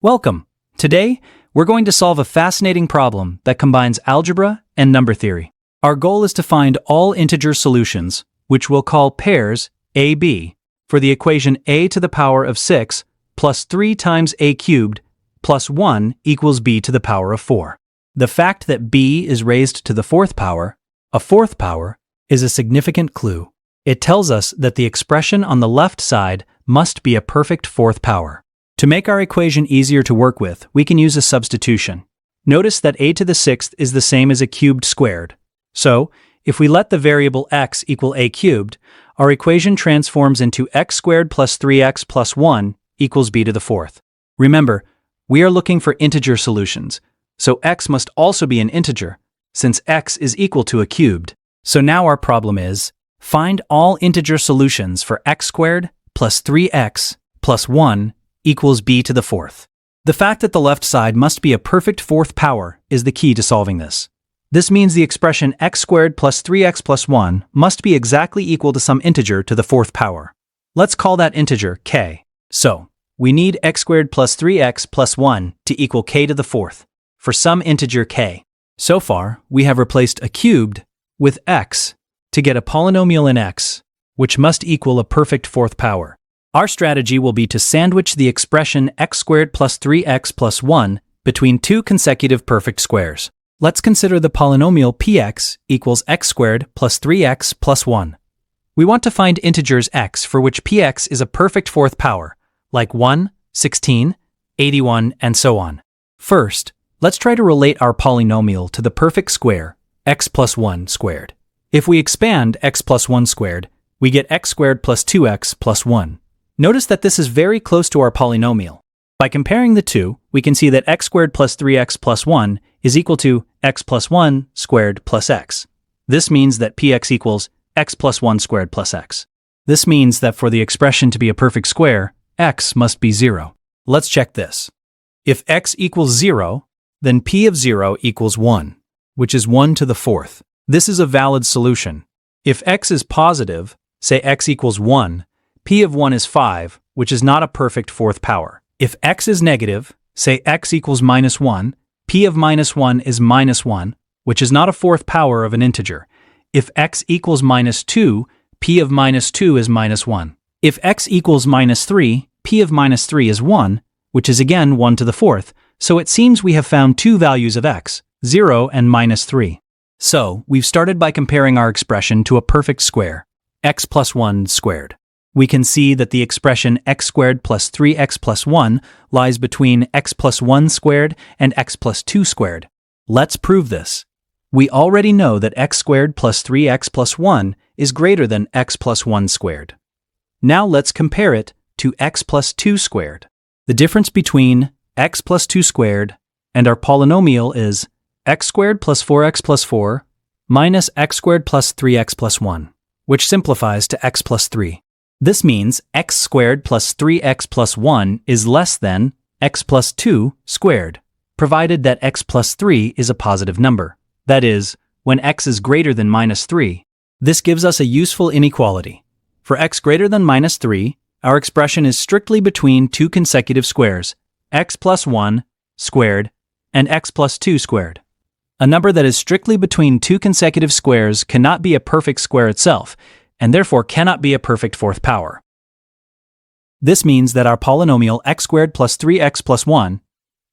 Welcome! Today, we're going to solve a fascinating problem that combines algebra and number theory. Our goal is to find all integer solutions, which we'll call pairs AB, for the equation a to the power of 6 plus 3 times a cubed plus 1 equals b to the power of 4. The fact that b is raised to the fourth power, a fourth power, is a significant clue. It tells us that the expression on the left side must be a perfect fourth power. To make our equation easier to work with, we can use a substitution. Notice that a to the sixth is the same as a cubed squared. So, if we let the variable x equal a cubed, our equation transforms into x squared plus 3x plus 1 equals b to the fourth. Remember, we are looking for integer solutions, so x must also be an integer, since x is equal to a cubed. So now our problem is, find all integer solutions for x squared plus 3x plus 1 equals b to the fourth. The fact that the left side must be a perfect fourth power is the key to solving this. This means the expression x squared plus 3x plus 1 must be exactly equal to some integer to the fourth power. Let's call that integer k. So, we need x squared plus 3x plus 1 to equal k to the fourth, for some integer k. So far, we have replaced a cubed with x to get a polynomial in x, which must equal a perfect fourth power. Our strategy will be to sandwich the expression x squared plus 3x plus 1 between two consecutive perfect squares. Let's consider the polynomial px equals x squared plus 3x plus 1. We want to find integers x for which px is a perfect fourth power, like 1, 16, 81, and so on. First, let's try to relate our polynomial to the perfect square, x plus 1 squared. If we expand x plus 1 squared, we get x squared plus 2x plus 1. Notice that this is very close to our polynomial. By comparing the two, we can see that x squared plus 3x plus 1 is equal to x plus 1 squared plus x. This means that px equals x plus 1 squared plus x. This means that for the expression to be a perfect square, x must be 0. Let's check this. If x equals 0, then p of 0 equals 1, which is 1 to the fourth. This is a valid solution. If x is positive, say x equals 1, p of 1 is 5, which is not a perfect fourth power. If x is negative, say x equals minus 1, p of minus 1 is minus 1, which is not a fourth power of an integer. If x equals minus 2, p of minus 2 is minus 1. If x equals minus 3, p of minus 3 is 1, which is again 1 to the fourth, so it seems we have found two values of x, 0 and minus 3. So, we've started by comparing our expression to a perfect square, x plus 1 squared. We can see that the expression x squared plus 3x plus 1 lies between x plus 1 squared and x plus 2 squared. Let's prove this. We already know that x squared plus 3x plus 1 is greater than x plus 1 squared. Now let's compare it to x plus 2 squared. The difference between x plus 2 squared and our polynomial is x squared plus 4x plus 4 minus x squared plus 3x plus 1, which simplifies to x plus 3. This means x squared plus 3x plus 1 is less than x plus 2 squared, provided that x plus 3 is a positive number. That is, when x is greater than minus 3. This gives us a useful inequality. For x greater than minus 3, our expression is strictly between two consecutive squares, x plus 1 squared and x plus 2 squared. A number that is strictly between two consecutive squares cannot be a perfect square itself, and therefore cannot be a perfect fourth power. This means that our polynomial x squared plus 3x plus 1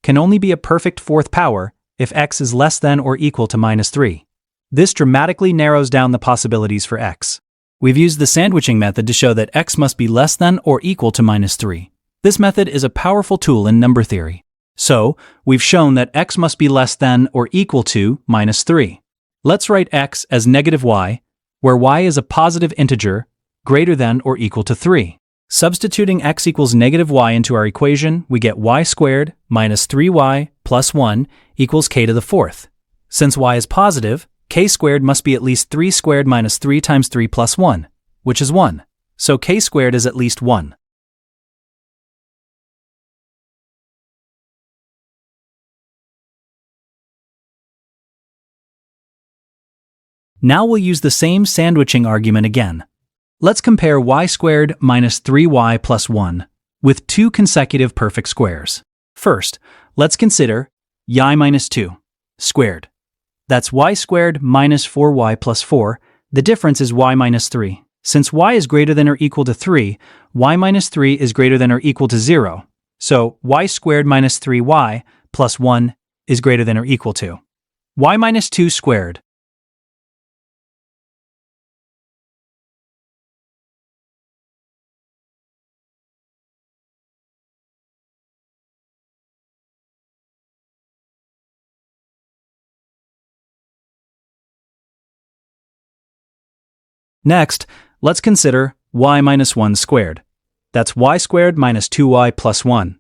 can only be a perfect fourth power if x is less than or equal to minus 3. This dramatically narrows down the possibilities for x. We've used the sandwiching method to show that x must be less than or equal to minus 3. This method is a powerful tool in number theory. So, we've shown that x must be less than or equal to minus 3. Let's write x as negative y, where y is a positive integer greater than or equal to 3. Substituting x equals negative y into our equation, we get y squared minus 3y plus 1 equals k to the fourth. Since y is positive, k squared must be at least 3 squared minus 3 times 3 plus 1, which is 1. So k squared is at least 1. Now we'll use the same sandwiching argument again. Let's compare y squared minus 3y plus 1 with two consecutive perfect squares. First, let's consider y minus 2 squared. That's y squared minus 4y plus 4. The difference is y minus 3. Since y is greater than or equal to 3, y minus 3 is greater than or equal to 0. So y squared minus 3y plus 1 is greater than or equal to y minus 2 squared. Next, let's consider y minus 1 squared. That's y squared minus 2y plus 1.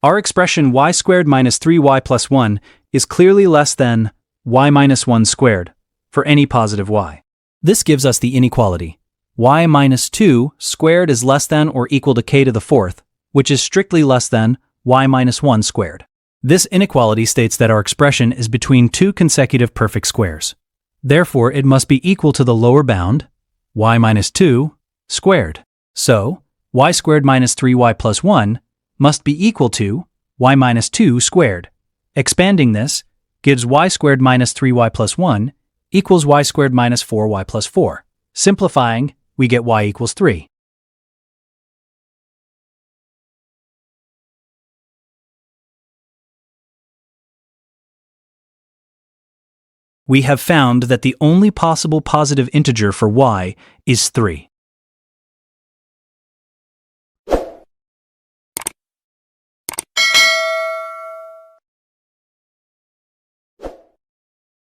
Our expression y squared minus 3y plus 1 is clearly less than y minus 1 squared for any positive y. This gives us the inequality. Y minus 2 squared is less than or equal to k to the fourth, which is strictly less than y minus 1 squared. This inequality states that our expression is between two consecutive perfect squares. Therefore, it must be equal to the lower bound, y minus 2 squared. So, y squared minus 3y plus 1 must be equal to y minus 2 squared. Expanding this gives y squared minus 3y plus 1 equals y squared minus 4y plus 4. Simplifying, we get y equals 3. We have found that the only possible positive integer for y is 3.